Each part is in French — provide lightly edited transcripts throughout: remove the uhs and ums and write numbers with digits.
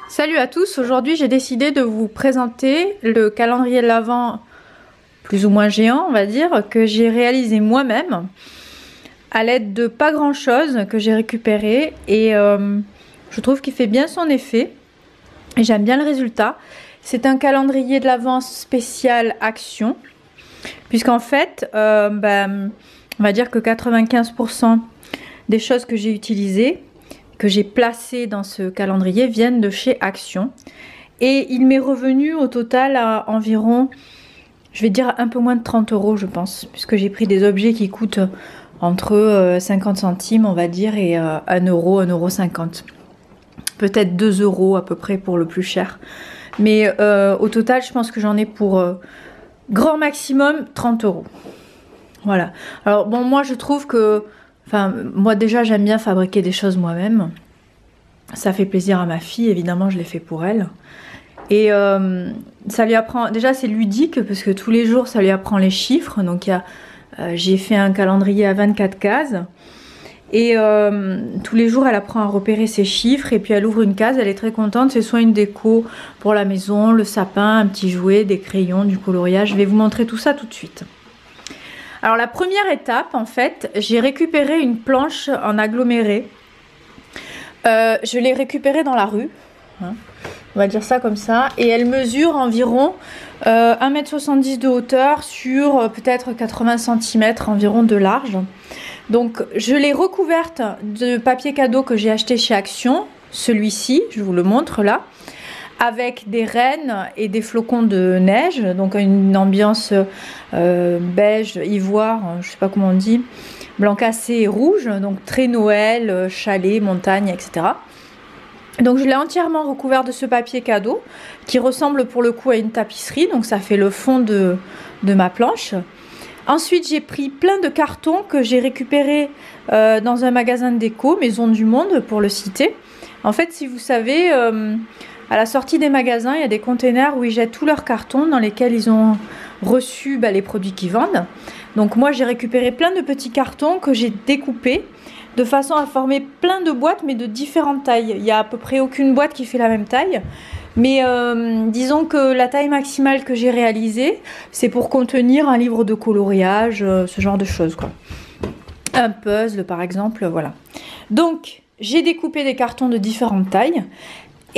Salut à tous, aujourd'hui j'ai décidé de vous présenter le calendrier de l'Avent plus ou moins géant on va dire, que j'ai réalisé moi-même à l'aide de pas grand chose que j'ai récupéré et je trouve qu'il fait bien son effet et j'aime bien le résultat. C'est un calendrier de l'Avent spécial action puisqu'en fait on va dire que 95% des choses que j'ai utilisées, que j'ai placé dans ce calendrier viennent de chez Action et il m'est revenu au total à environ, je vais dire un peu moins de 30 € je pense, puisque j'ai pris des objets qui coûtent entre 50 centimes on va dire et 1 euro, 1,50 €, peut-être 2 € à peu près pour le plus cher, mais au total je pense que j'en ai pour grand maximum 30 €. Voilà, alors bon, moi je trouve que moi déjà j'aime bien fabriquer des choses moi-même. Ça fait plaisir à ma fille, évidemment je l'ai fait pour elle. Et ça lui apprend, déjà c'est ludique parce que tous les jours ça lui apprend les chiffres. Donc j'ai fait un calendrier à 24 cases. Et tous les jours elle apprend à repérer ses chiffres et puis elle ouvre une case, elle est très contente. C'est soit une déco pour la maison, le sapin, un petit jouet, des crayons, du coloriage. Je vais vous montrer tout ça tout de suite. Alors la première étape, en fait, j'ai récupéré une planche en aggloméré. Je l'ai récupérée dans la rue, hein, on va dire ça comme ça, et elle mesure environ 1,70 m de hauteur sur peut-être 80 cm environ de large. Donc je l'ai recouverte de papier cadeau que j'ai acheté chez Action, celui-ci, je vous le montre là, avec des rennes et des flocons de neige, donc une ambiance beige, ivoire, je sais pas comment on dit, blanc cassé et rouge, donc très Noël, chalet, montagne, etc. Donc je l'ai entièrement recouvert de ce papier cadeau qui ressemble pour le coup à une tapisserie, donc ça fait le fond de ma planche. Ensuite j'ai pris plein de cartons que j'ai récupérés dans un magasin de déco, Maison du Monde pour le citer. En fait, si vous savez, à la sortie des magasins, il y a des containers où ils jettent tous leurs cartons dans lesquels ils ont reçu les produits qu'ils vendent. Donc moi j'ai récupéré plein de petits cartons que j'ai découpés de façon à former plein de boîtes mais de différentes tailles. Il n'y a à peu près aucune boîte qui fait la même taille. Mais disons que la taille maximale que j'ai réalisée, c'est pour contenir un livre de coloriage, ce genre de choses quoi. Un puzzle par exemple, voilà. Donc j'ai découpé des cartons de différentes tailles.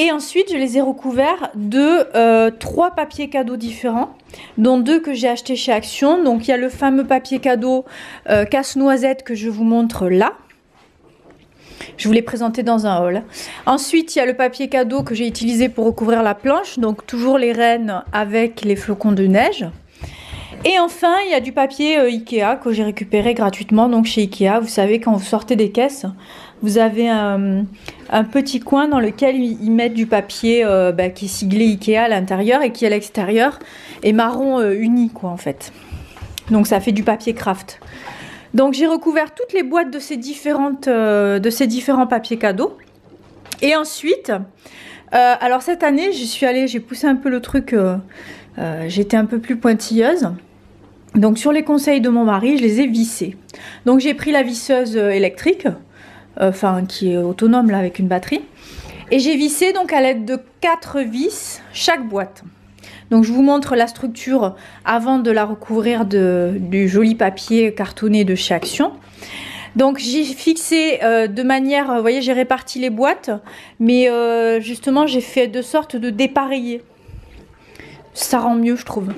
Et ensuite, je les ai recouverts de 3 papiers cadeaux différents, dont 2 que j'ai achetés chez Action. Donc, il y a le fameux papier cadeau casse-noisette que je vous montre là. Je vous l'ai présenté dans un haul. Ensuite, il y a le papier cadeau que j'ai utilisé pour recouvrir la planche. Donc, toujours les rennes avec les flocons de neige. Et enfin, il y a du papier Ikea que j'ai récupéré gratuitement donc chez Ikea. Vous savez, quand vous sortez des caisses, vous avez un petit coin dans lequel ils mettent du papier qui est siglé Ikea à l'intérieur et qui à l'extérieur est marron uni quoi en fait. Donc ça fait du papier craft. Donc j'ai recouvert toutes les boîtes de ces différents papiers cadeaux. Et ensuite, alors cette année, j'ai poussé un peu le truc, j'étais un peu plus pointilleuse. Donc sur les conseils de mon mari, je les ai vissés. Donc j'ai pris la visseuse électrique, qui est autonome là avec une batterie, et j'ai vissé donc à l'aide de 4 vis chaque boîte. Donc je vous montre la structure avant de la recouvrir du joli papier cartonné de chez Action. Donc j'ai fixé de manière, vous voyez, j'ai réparti les boîtes, mais justement j'ai fait de sorte de dépareiller. Ça rend mieux je trouve.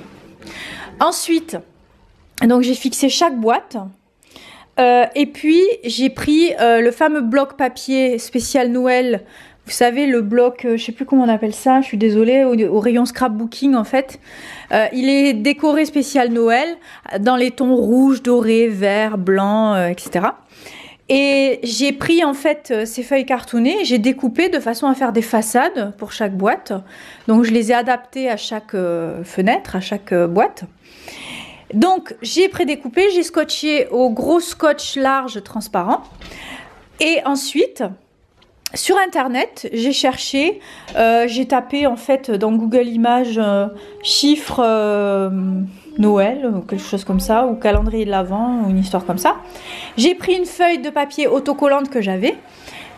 Ensuite, donc j'ai fixé chaque boîte. Et puis j'ai pris le fameux bloc papier spécial Noël. Vous savez, le bloc, je sais plus comment on appelle ça, je suis désolée, au rayon scrapbooking en fait. Il est décoré spécial Noël dans les tons rouge, doré, vert, blanc, etc. Et j'ai pris en fait ces feuilles cartonnées, j'ai découpé de façon à faire des façades pour chaque boîte. Donc je les ai adaptées à chaque fenêtre, à chaque boîte. Donc j'ai prédécoupé, j'ai scotché au gros scotch large transparent. Et ensuite, sur internet, j'ai cherché, j'ai tapé en fait dans Google Images chiffres Noël, ou quelque chose comme ça, ou calendrier de l'Avent, ou une histoire comme ça. J'ai pris une feuille de papier autocollante que j'avais.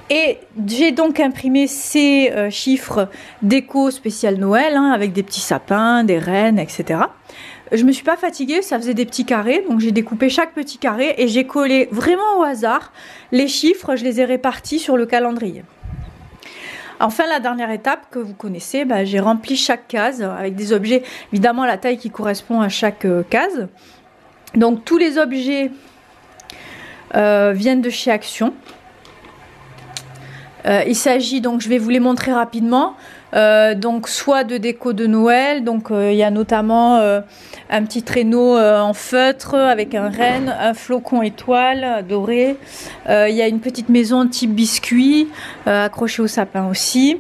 Et j'ai donc imprimé ces chiffres déco spécial Noël, hein, avec des petits sapins, des rennes, etc. Je me suis pas fatiguée, ça faisait des petits carrés, donc j'ai découpé chaque petit carré et j'ai collé vraiment au hasard les chiffres, je les ai répartis sur le calendrier. Enfin, la dernière étape que vous connaissez, j'ai rempli chaque case avec des objets, évidemment la taille qui correspond à chaque case. Donc tous les objets viennent de chez Action. Il s'agit donc, je vais vous les montrer rapidement, donc soit de déco de Noël, donc il y a notamment un petit traîneau en feutre avec un renne, un flocon étoile doré, il y a une petite maison type biscuit accrochée au sapin aussi,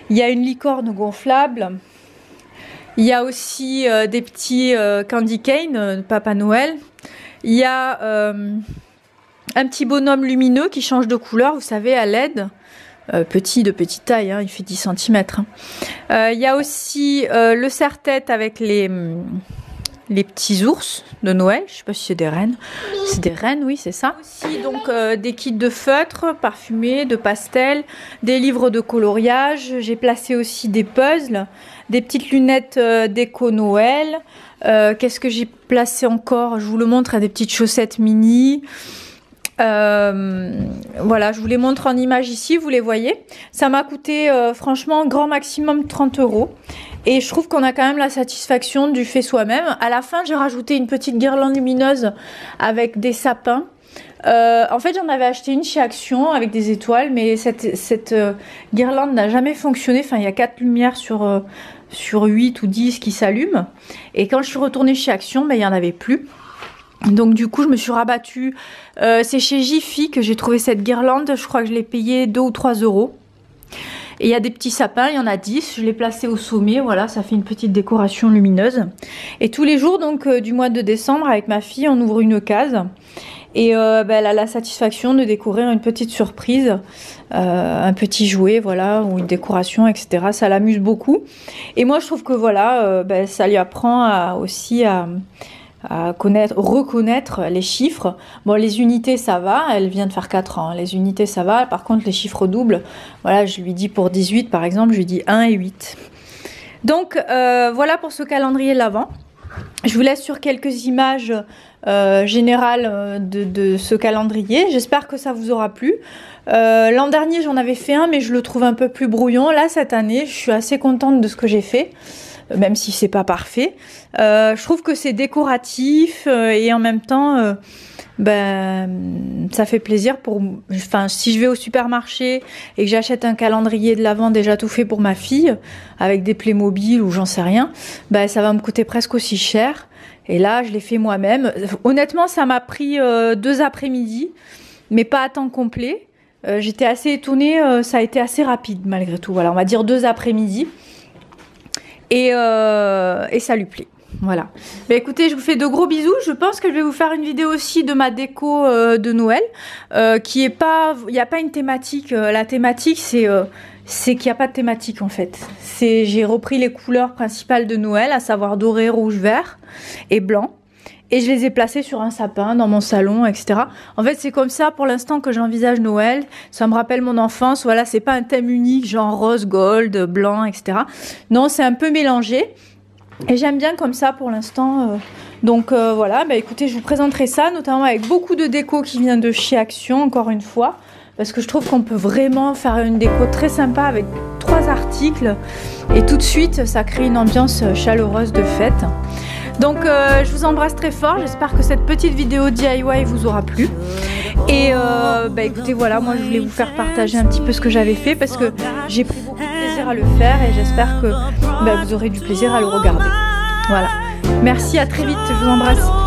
il y a une licorne gonflable, il y a aussi des petits candy cane Papa Noël, il y a un petit bonhomme lumineux qui change de couleur, vous savez, à LED. Petit, de petite taille, hein, il fait 10 cm. Il y a aussi le serre-tête avec les petits ours de Noël. Je sais pas si c'est des rennes. C'est des rennes, oui, c'est ça. Aussi donc des kits de feutres parfumés, de pastels, des livres de coloriage. J'ai placé aussi des puzzles, des petites lunettes déco Noël. Qu'est-ce que j'ai placé encore? Je vous le montre, des petites chaussettes mini. Voilà, je vous les montre en image ici, vous les voyez. Ça m'a coûté franchement grand maximum 30 € et je trouve qu'on a quand même la satisfaction du fait soi-même. À la fin, j'ai rajouté une petite guirlande lumineuse avec des sapins. En fait, j'en avais acheté une chez Action avec des étoiles, mais cette guirlande n'a jamais fonctionné. Enfin, il y a 4 lumières sur 8 ou 10 qui s'allument. Et quand je suis retournée chez Action, il n'y en avait plus. Donc du coup je me suis rabattue, c'est chez Jiffy que j'ai trouvé cette guirlande, je crois que je l'ai payée 2 ou 3 €. Et il y a des petits sapins, il y en a 10, je l'ai placé au sommet, voilà, ça fait une petite décoration lumineuse. Et tous les jours donc du mois de décembre avec ma fille, on ouvre une case. Et elle a la satisfaction de découvrir une petite surprise, un petit jouet, voilà, ou une décoration, etc. Ça l'amuse beaucoup. Et moi je trouve que voilà, ça lui apprend aussi à reconnaître les chiffres. Bon, les unités ça va, elle vient de faire 4 ans, les unités ça va, par contre les chiffres doubles, voilà, je lui dis pour 18 par exemple, je lui dis 1 et 8. Donc voilà pour ce calendrier de l'Avent. Je vous laisse sur quelques images générales de ce calendrier, j'espère que ça vous aura plu. L'an dernier j'en avais fait un, mais je le trouve un peu plus brouillon. Là cette année je suis assez contente de ce que j'ai fait, même si c'est pas parfait. Je trouve que c'est décoratif et en même temps ça fait plaisir si je vais au supermarché et que j'achète un calendrier de l'Avent déjà tout fait pour ma fille avec des Playmobil ou j'en sais rien, ça va me coûter presque aussi cher. Et là je l'ai fait moi-même. Honnêtement ça m'a pris 2 après-midi, mais pas à temps complet. J'étais assez étonnée, ça a été assez rapide malgré tout. Voilà, on va dire 2 après-midi. Et ça lui plaît. Voilà. Écoutez, je vous fais de gros bisous. Je pense que je vais vous faire une vidéo aussi de ma déco de Noël, qui est pas, il n'y a pas une thématique. La thématique, c'est qu'il n'y a pas de thématique en fait. J'ai repris les couleurs principales de Noël, à savoir doré, rouge, vert et blanc. Et je les ai placés sur un sapin dans mon salon, etc. En fait, c'est comme ça pour l'instant que j'envisage Noël. Ça me rappelle mon enfance. Voilà, c'est pas un thème unique, genre rose, gold, blanc, etc. Non, c'est un peu mélangé. Et j'aime bien comme ça pour l'instant. Donc voilà, écoutez, je vous présenterai ça, notamment avec beaucoup de déco qui vient de chez Action, encore une fois. Parce que je trouve qu'on peut vraiment faire une déco très sympa avec 3 articles. Et tout de suite, ça crée une ambiance chaleureuse de fête. Donc je vous embrasse très fort, j'espère que cette petite vidéo DIY vous aura plu. Et écoutez, voilà, moi je voulais vous faire partager un petit peu ce que j'avais fait parce que j'ai pris beaucoup de plaisir à le faire et j'espère que vous aurez du plaisir à le regarder. Voilà, merci, à très vite, je vous embrasse.